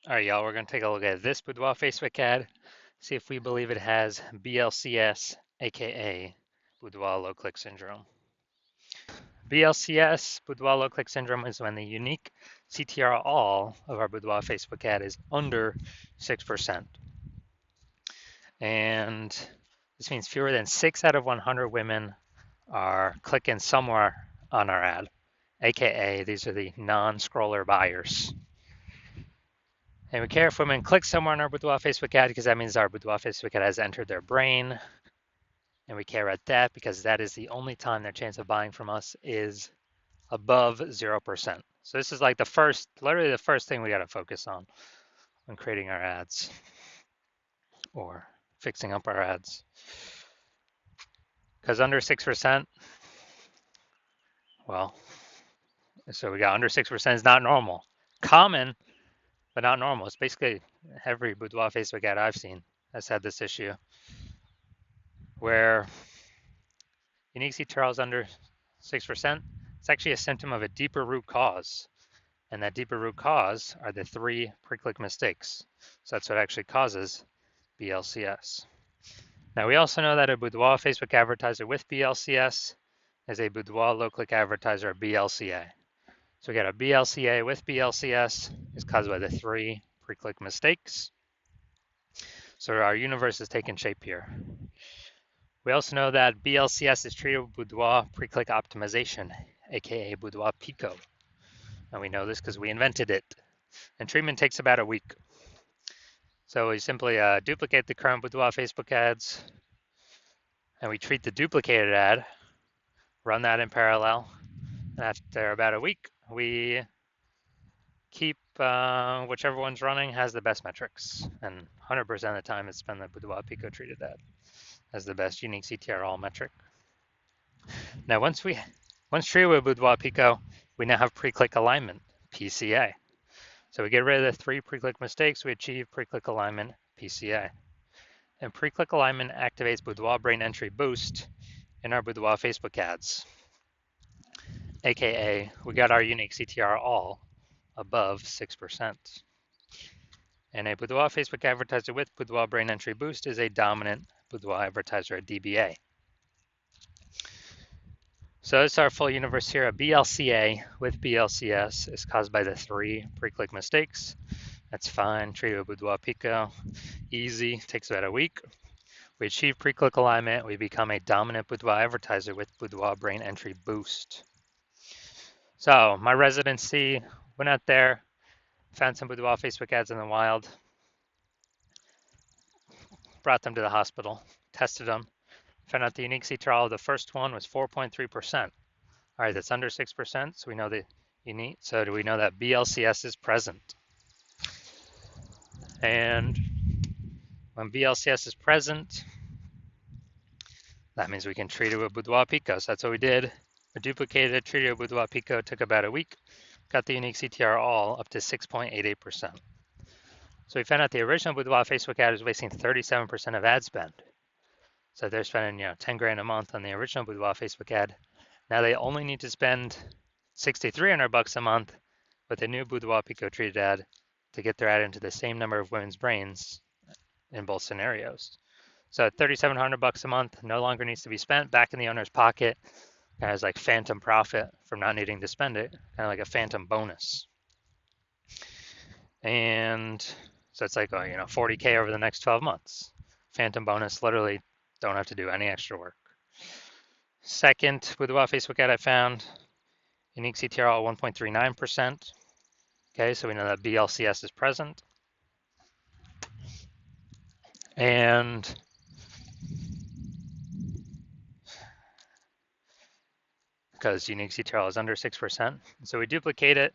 All right, y'all, we're going to take a look at this Boudoir Facebook ad, see if we believe it has BLCS, aka Boudoir low click syndrome. BLCS, Boudoir low click syndrome, is when the unique CTR all of our Boudoir Facebook ad is under 6%. And this means fewer than 6 out of 100 women are clicking somewhere on our ad, aka these are the non-scroller buyers. And we care if women click somewhere on our Boudoir Facebook ad because that means our Boudoir Facebook ad has entered their brain. And we care about that because that is the only time their chance of buying from us is above 0%. So this is like literally the first thing we got to focus on when creating our ads or fixing up our ads. Because under 6%, well, so we got under 6% is not normal. Common, but not normal. It's basically every Boudoir Facebook ad I've seen has had this issue where unique CTRL is under 6%. It's actually a symptom of a deeper root cause. And that deeper root cause are the 3 pre-click mistakes. So that's what actually causes BLCS. Now we also know that a Boudoir Facebook advertiser with BLCS is a Boudoir low-click advertiser, BLCA. So we got a BLCA with BLCS is caused by the 3 pre-click mistakes. So our universe is taking shape here. We also know that BLCS is treated with Boudoir pre-click optimization, aka Boudoir Pico. And we know this because we invented it. And treatment takes about a week. So we simply duplicate the current Boudoir Facebook ads, and we treat the duplicated ad, run that in parallel, and after about a week, we keep whichever one's running has the best metrics. And 100% of the time, it's been the Boudoir Pico treated ad as the best unique CTR all metric. Now, once treated with Boudoir Pico, we now have pre-click alignment, PCA. So we get rid of the 3 pre-click mistakes, we achieve pre-click alignment, PCA. And pre-click alignment activates Boudoir brain entry boost in our Boudoir Facebook ads, aka we got our unique CTR all above 6%. And a Boudoir Facebook advertiser with Boudoir brain entry boost is a dominant Boudoir advertiser, a DBA. So this is our full universe here. A BLCA with BLCS is caused by the 3 pre-click mistakes. That's fine. Treated with Boudoir Pico. Easy. Takes about a week. We achieve pre-click alignment. We become a dominant Boudoir advertiser with Boudoir brain entry boost. So my residency, went out there, found some Boudoir Facebook ads in the wild, brought them to the hospital, tested them, found out the unique CTRL of the first one was 4.3%. All right, that's under 6%, so we know the unique. So do we know that BLCS is present? And when BLCS is present, that means we can treat it with Boudoir Pico. So that's what we did. We duplicated it, treated it with Boudoir Pico, took about a week, got the unique CTR all up to 6.88%. So we found out the original Boudoir Facebook ad was wasting 37% of ad spend. So they're spending 10 grand a month on the original Boudoir Facebook ad. Now they only need to spend $6,300 a month with the new Boudoir Pico treated ad to get their ad into the same number of women's brains in both scenarios. So $3,700 a month no longer needs to be spent back in the owner's pocket as like phantom profit from not needing to spend it, kind of like a phantom bonus. And so it's like, 40K over the next 12 months. Phantom bonus, literally don't have to do any extra work. Second, Boudoir Facebook ad I found, unique CTR 1.39%. Okay, so we know that BLCS is present. And because unique CTRL is under 6%. So we duplicate it,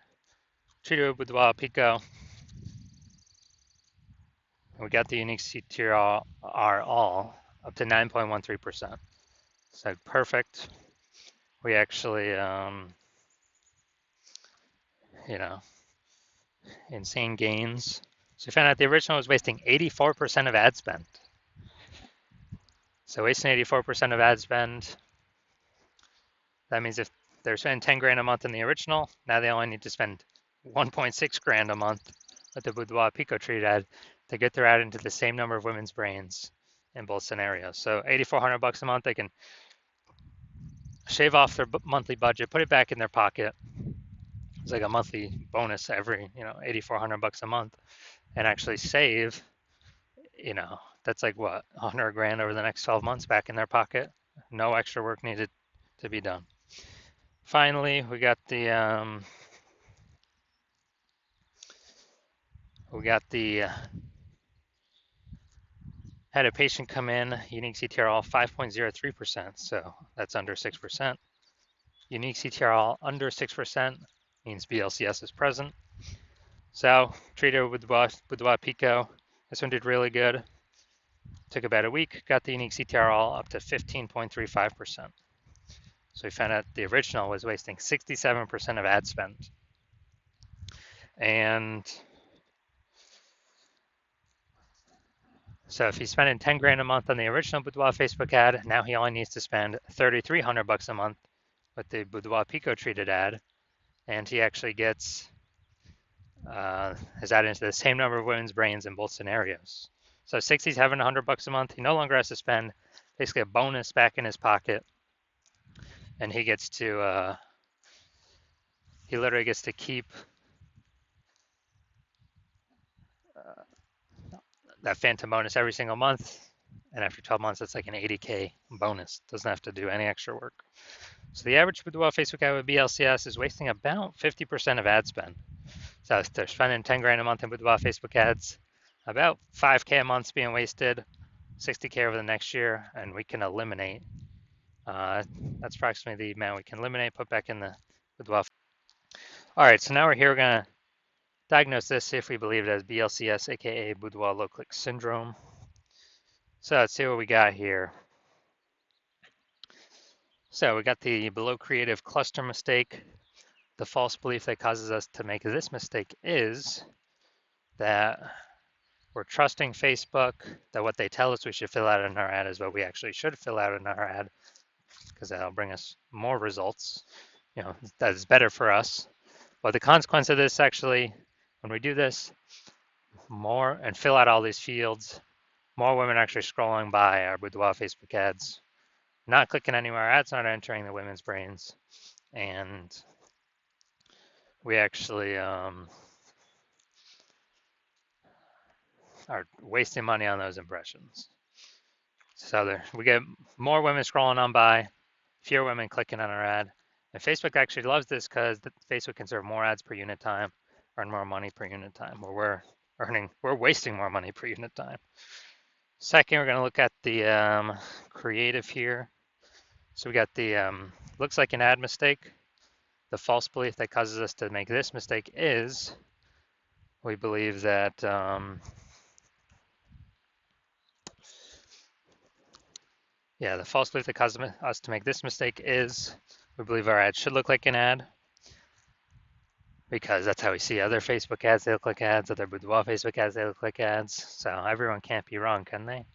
treat it with Boudoir Pico. And we got the unique CTR all up to 9.13%. So perfect. We actually, insane gains. So we found out the original was wasting 84% of ad spend. So wasting 84% of ad spend, that means if they're spending 10 grand a month in the original, now they only need to spend 1.6 grand a month with the Boudoir Pico treated ad to get their ad into the same number of women's brains in both scenarios. So $8,400 a month, they can shave off their monthly budget, put it back in their pocket. It's like a monthly bonus every, $8,400 a month, and actually save, that's like what, 100 grand over the next 12 months back in their pocket. No extra work needed to be done. Finally, we got the had a patient come in, unique CTRL 5.03%, so that's under 6%. Unique CTRL under 6% means BLCS is present. So treated with Boudoir Pico. This one did really good. Took about a week, got the unique CTRL up to 15.35%. So we found out the original was wasting 67% of ad spend. And so if he's spending 10 grand a month on the original Boudoir Facebook ad, now he only needs to spend 3,300 bucks a month with the Boudoir Pico treated ad, and he actually gets his ad into the same number of women's brains in both scenarios. So 67 100 bucks a month, he no longer has to spend basically a bonus back in his pocket, and he gets to he literally gets to keep that phantom bonus every single month, and after 12 months, it's like an 80K bonus. Doesn't have to do any extra work. So the average Boudoir Facebook ad with BLCS is wasting about 50% of ad spend. So if they're spending 10 grand a month in Boudoir Facebook ads, about 5K a month's being wasted, 60K over the next year, and we can eliminate. That's approximately the amount we can eliminate, put back in the Boudoir. All right, so now we're here. We're going to diagnose this, see if we believe it as BLCS, aka Boudoir low click syndrome. So let's see what we got here. So we got the below creative cluster mistake. The false belief that causes us to make this mistake is that we're trusting Facebook, that what they tell us we should fill out in our ad is what we actually should fill out in our ad, because that'll bring us more results. That is better for us. But the consequence of this, actually, when we do this more and fill out all these fields, more women are actually scrolling by our Boudoir Facebook ads, not clicking anywhere, ads not entering the women's brains, and we actually are wasting money on those impressions. So we get more women scrolling on by, fewer women clicking on our ad. And Facebook actually loves this because Facebook can serve more ads per unit time, earn more money per unit time, where we're wasting more money per unit time. Second, we're going to look at the creative here. So we got the looks like an ad mistake. The false belief that causes us to make this mistake is we believe that the false belief that causes us to make this mistake is we believe our ad should look like an ad, because that's how we see other Facebook ads. They look like ads. Other Boudoir Facebook ads, they look like ads. So everyone can't be wrong, can they?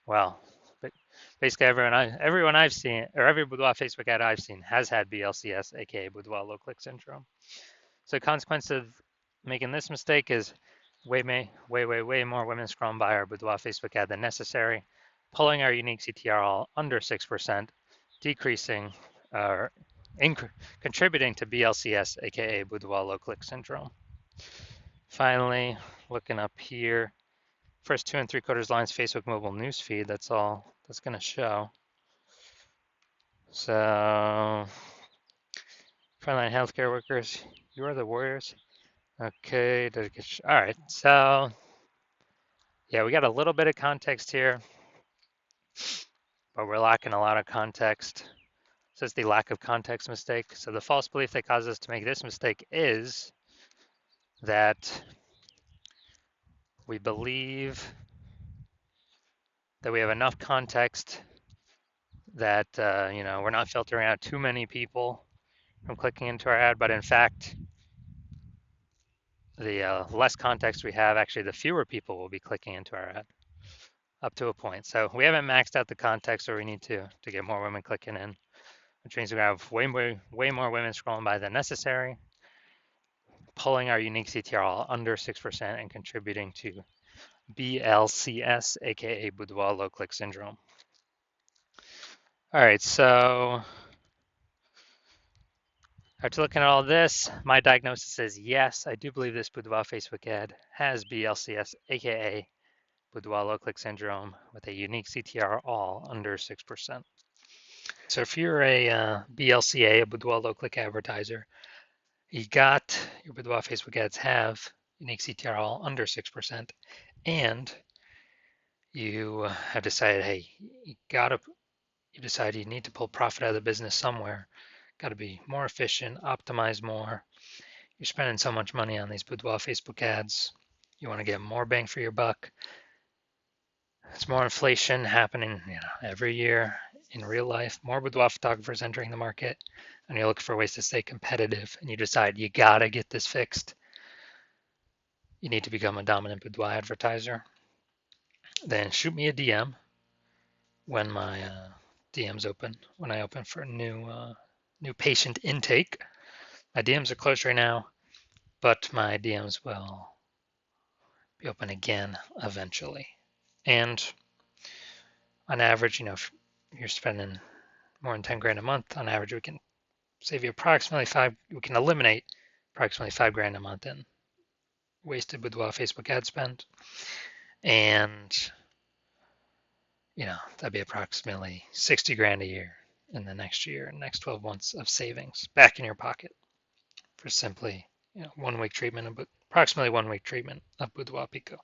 Well, but basically everyone I've seen, or every Boudoir Facebook ad I've seen, has had BLCS, aka Boudoir low click syndrome. So the consequence of making this mistake is way more women scrolling by our Boudoir Facebook ad than necessary, pulling our unique CTRL under 6%, decreasing or contributing to BLCS, aka Boudoir low click syndrome. Finally, looking up here, first 2 3/4 lines Facebook mobile newsfeed. That's all that's going to show. So, frontline healthcare workers, you are the warriors. Okay, all right. So, yeah, we got a little bit of context here, but we're lacking a lot of context. So it's the lack of context mistake. So the false belief that causes us to make this mistake is that we believe that we have enough context that we're not filtering out too many people from clicking into our ad, but in fact, the less context we have, actually the fewer people will be clicking into our ad up to a point. So we haven't maxed out the context, or we need to get more women clicking in, which means we have way more women scrolling by than necessary. pulling our unique CTR under 6% and contributing to BLCS, aka Boudoir low click syndrome. All right, so after looking at all this, my diagnosis is yes, I do believe this Boudoir Facebook ad has BLCS, aka Boudoir low click syndrome, with a unique CTR all under 6%. So if you're a BLCA, a Boudoir low click advertiser, you got your Boudoir Facebook ads have unique CTR all under 6%, and you have decided, hey, you decide you need to pull profit out of the business somewhere. Got to be more efficient, optimize more. You're spending so much money on these Boudoir Facebook ads. You want to get more bang for your buck. It's more inflation happening, every year in real life. More boudoir photographers entering the market, and you're looking for ways to stay competitive. And you decide you gotta get this fixed. You need to become a dominant boudoir advertiser. Then shoot me a DM when my DMs open. When I open for new patient intake. My DMs are closed right now, but my DMs will be open again eventually. And on average, if you're spending more than 10 grand a month, on average, we can save you we can eliminate approximately 5 grand a month in wasted boudoir Facebook ad spend. And, that'd be approximately 60 grand a year in the next 12 months of savings back in your pocket for simply, 1 week treatment, approximately 1 week treatment of Boudoir Pico.